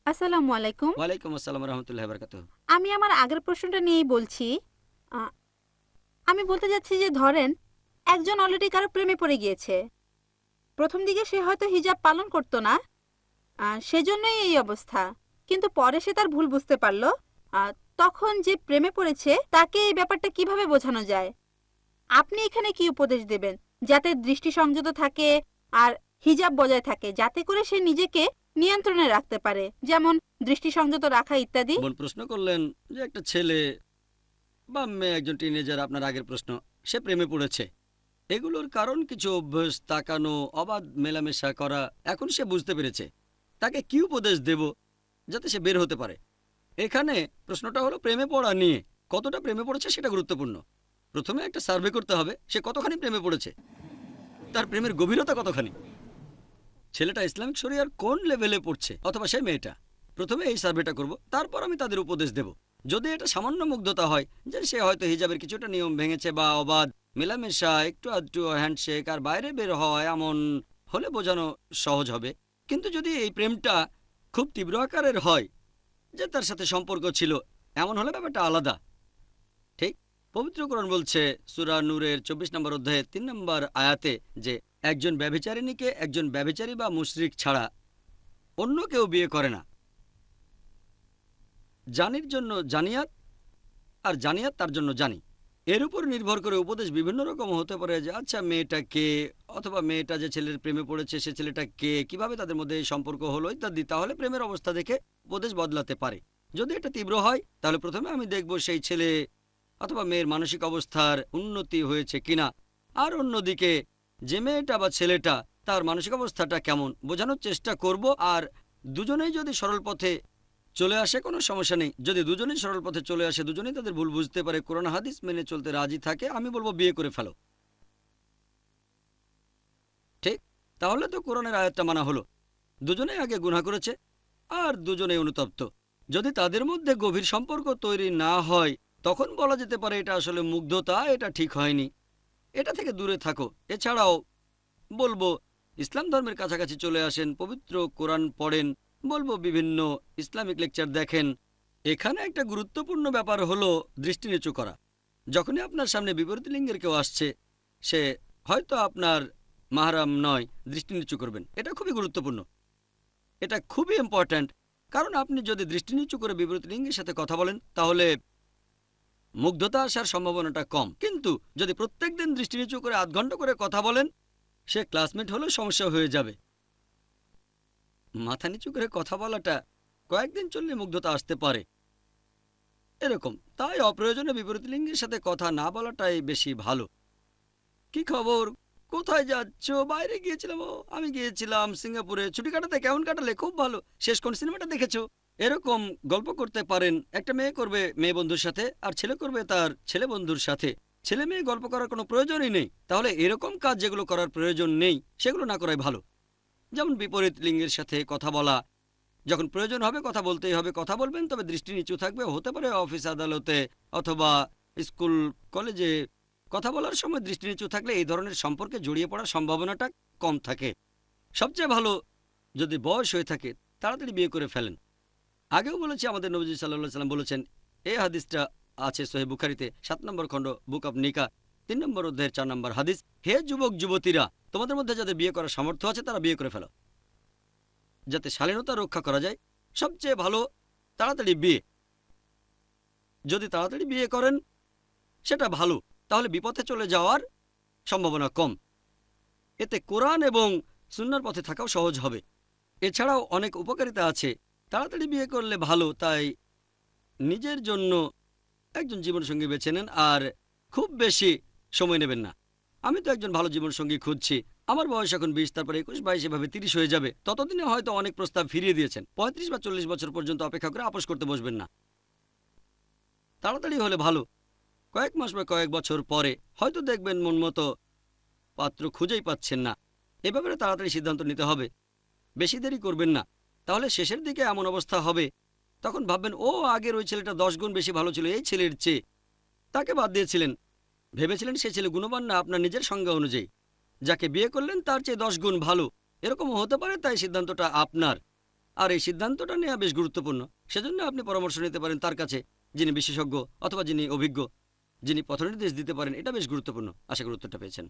আসসালামু আলাইকুম। ওয়ালাইকুম আসসালাম রহমতুল্লাহ বরকাত। আমি আমার আগের প্রশ্নটা নিয়েই বলছি। আ, আমি বলতে যাচ্ছি যে ধরেন একজন অলরেডি কারো প্রেমে পড়ে গিয়েছে। প্রথম দিকে সে হয়তো হিজাব পালন করতো না, সেজন্যই এই অবস্থা। কিন্তু পরে সে তার ভুল বুঝতে পারলো। আ, তখন যে প্রেমে পড়েছে তাকে এই ব্যাপারটা কিভাবে বোঝানো যায়? আপনি এখানে কি উপদেশ দেবেন যাতে দৃষ্টি সংযত থাকে আর হিজাব বজায় থাকে, যাতে করে সে নিজেকে নিয়ন্ত্রণে রাখতে পারে, যেমন দৃষ্টি সংযত রাখা ইত্যাদি? বোন প্রশ্ন করলেন যে একটা ছেলে বা মেয়ে, একজন টিনেজার, আপনার আগের প্রশ্ন, সে প্রেমে পড়েছে। এগুলোর কারণ কিছু অভ্যাস, তাকানো, অবাধ মেলামেশা করা। এখন সে বুঝতে পেরেছে, তাকে কি উপদেশ দেব যাতে সে বের হতে পারে। এখানে প্রশ্নটা হলো প্রেমে পড়া নিয়ে। কতটা প্রেমে পড়েছে সেটা গুরুত্বপূর্ণ। প্রথমে একটা সার্ভে করতে হবে সে কতখানি প্রেমে পড়েছে, তার প্রেমের গভীরতা কতখানি, ছেলেটা ইসলামিক শরিয়ার কোন লেভেলে পড়ছে অথবা সেই মেয়েটা। প্রথমে এই সার্ভেটা করব, তারপর আমি তাদের উপদেশ দেব। যদি এটা সামান্য মুগ্ধতা হয় যে সে হয়তো হিজাবের কিছুটা নিয়ম ভেঙেছে বা অবাধ মেলামেশা, একটু আধটু হ্যান্ডশেক আর বাইরে বের হয়, এমন হলে বোঝানো সহজ হবে। কিন্তু যদি এই প্রেমটা খুব তীব্র আকারের হয়, যে তার সাথে সম্পর্ক ছিল, এমন হলে ব্যাপারটা আলাদা। ঠিক, পবিত্র কোরআন বলছে সূরা নূরের 24 নম্বর অধ্যায়ে 3 নম্বর আয়াতে যে একজন ব্যভিচারিণীকে একজন ব্যভিচারী বা মুশরিক ছাড়া অন্য কেউ বিয়ে করে না। জানির জন্য জানিয়াত, আর জানিয়াত তার জন্য জানি। এর উপর নির্ভর করে উপদেশ বিভিন্ন রকম হতে পারে যে আচ্ছা মেয়েটা কে, অথবা মেয়েটা যে ছেলের প্রেমে পড়েছে সে ছেলেটা কে, কিভাবে তাদের মধ্যে এই সম্পর্ক হলো ইত্যাদি। তাহলে প্রেমের অবস্থা দেখে উপদেশ বদলাতে পারে। যদি এটা তীব্র হয় তাহলে প্রথমে আমি দেখব সেই ছেলে অথবা মেয়ের মানসিক অবস্থার উন্নতি হয়েছে কিনা, আর অন্যদিকে যে মেয়েটা বা ছেলেটা তার মানসিক অবস্থাটা কেমন বোঝানোর চেষ্টা করব। আর দুজনেই যদি সরল পথে চলে আসে কোনো সমস্যা নেই। যদি দুজনেই সরল পথে চলে আসে, দুজনেই তাদের ভুল বুঝতে পারে, কোরআন হাদিস মেনে চলতে রাজি থাকে, আমি বলবো বিয়ে করে ফেলো। ঠিক, তাহলে তো কোরআনের আয়াতটা মানা হলো। দুজনেই আগে গুনাহ করেছে আর দুজনেই অনুতপ্ত। যদি তাদের মধ্যে গভীর সম্পর্ক তৈরি না হয় তখন বলা যেতে পারে এটা আসলে মুগ্ধতা, এটা ঠিক হয়নি, এটা থেকে দূরে থাকো। এছাড়াও বলবো ইসলাম ধর্মের কাছাকাছি চলে আসেন, পবিত্র কোরআন পড়েন, বলবো বিভিন্ন ইসলামিক লেকচার দেখেন। এখানে একটা গুরুত্বপূর্ণ ব্যাপার হলো দৃষ্টি নিচু করা। যখনই আপনার সামনে বিপরীত লিঙ্গের কেউ আসছে, সে হয়তো আপনার মাহরাম নয়, দৃষ্টি নিচু করবেন। এটা খুবই গুরুত্বপূর্ণ, এটা খুবই ইম্পর্ট্যান্ট। কারণ আপনি যদি দৃষ্টি নিচু করে বিপরীত লিঙ্গের সাথে কথা বলেন তাহলে মুগ্ধতা আসার সম্ভাবনাটা কম। কিন্তু যদি প্রত্যেকদিন দৃষ্টি নিচু করে আধ ঘন্টা করে কথা বলেন, সে ক্লাসমেট হলেও সমস্যা হয়ে যাবে। মাথা নিচু করে কথা বলাটা কয়েকদিন চললে মুগ্ধতা আসতে পারে, এরকম। তাই অপ্রয়োজনে বিপরীত লিঙ্গের সাথে কথা না বলাটাই বেশি ভালো। কি খবর, কোথায় যাচ্ছ? বাইরে গিয়েছিলাম। ও, আমি গিয়েছিলাম সিঙ্গাপুরে, ছুটি কাটাতে। কেমন কাটালে? খুব ভালো। শেষ কোন সিনেমাটা দেখেছো? এরকম গল্প করতে পারেন। একটা মেয়ে করবে মেয়ে বন্ধুর সাথে, আর ছেলে করবে তার ছেলে বন্ধুর সাথে। ছেলে মেয়ে গল্প করার কোনো প্রয়োজনই নেই। তাহলে এরকম কাজ যেগুলো করার প্রয়োজন নেই সেগুলো না করাই ভালো। যেমন বিপরীত লিঙ্গের সাথে কথা বলা, যখন প্রয়োজন হবে কথা বলতেই হবে, কথা বলবেন, তবে দৃষ্টি নিচু থাকবে। হতে পারে অফিস আদালতে অথবা স্কুল কলেজে কথা বলার সময় দৃষ্টি নিচু থাকলে এই ধরনের সম্পর্কে জড়িয়ে পড়ার সম্ভাবনাটা কম থাকে। সবচেয়ে ভালো, যদি বয়স হয়ে থাকে তাড়াতাড়ি বিয়ে করে ফেলেন। আগেও বলেছি, আমাদের নবীজি সাল্লাল্লাহু আলাইহি সাল্লাম বলেছেন, এই হাদিসটা আছে সহিহ বুখারীতে 7 নম্বর খণ্ড, বুক অব নিকা, 3 নম্বর অধ্যায়ের 4 নম্বর হাদিস, হে যুবক যুবতীরা, তোমাদের মধ্যে যাদের বিয়ে করার সামর্থ্য আছে তারা বিয়ে করে ফেলো, যাতে শালীনতা রক্ষা করা যায়। সবচেয়ে ভালো তাড়াতাড়ি বিয়ে। যদি তাড়াতাড়ি বিয়ে করেন সেটা ভালো, তাহলে বিপথে চলে যাওয়ার সম্ভাবনা কম। এতে কোরআন এবং সুন্নাহর পথে থাকাও সহজ হবে। এছাড়াও অনেক উপকারিতা আছে। তাড়াতাড়ি বিয়ে করলে ভালো, তাই নিজের জন্য একজন জীবনসঙ্গী বেছে নেন আর খুব বেশি সময় নেবেন না। আমি তো একজন ভালো জীবনসঙ্গী খুঁজছি। আমার বয়স এখন 20, তারপর 21, 22, এভাবে 30 হয়ে যাবে। ততদিনে হয়তো অনেক প্রস্তাব ফিরিয়ে দিয়েছেন। 35 বা 40 বছর পর্যন্ত অপেক্ষা করে আপোস করতে বসবেন না। তাড়াতাড়ি হলে ভালো। কয়েক মাস বা কয়েক বছর পরে হয়তো দেখবেন মন মতো পাত্র খুঁজেই পাচ্ছেন না। এ ব্যাপারে তাড়াতাড়ি সিদ্ধান্ত নিতে হবে, বেশি দেরি করবেন না। তাহলে শেষের দিকে এমন অবস্থা হবে, তখন ভাববেন ও আগের ওই ছেলেটা 10 গুণ বেশি ভালো ছিল এই ছেলের চেয়ে। তাকে বাদ দিয়েছিলেন, ভেবেছিলেন সে ছেলে গুণবান না আপনার নিজের সংজ্ঞা অনুযায়ী। যাকে বিয়ে করলেন তার চেয়ে 10 গুণ ভালো, এরকমও হতে পারে। তাই সিদ্ধান্তটা আপনার। আর এই সিদ্ধান্তটা নেওয়া বেশ গুরুত্বপূর্ণ। সেজন্য আপনি পরামর্শ নিতে পারেন তার কাছে, যিনি বিশেষজ্ঞ অথবা যিনি অভিজ্ঞ, যিনি পথনির্দেশ দিতে পারেন। এটা বেশ গুরুত্বপূর্ণ। আশা করি উত্তরটা পেয়েছেন।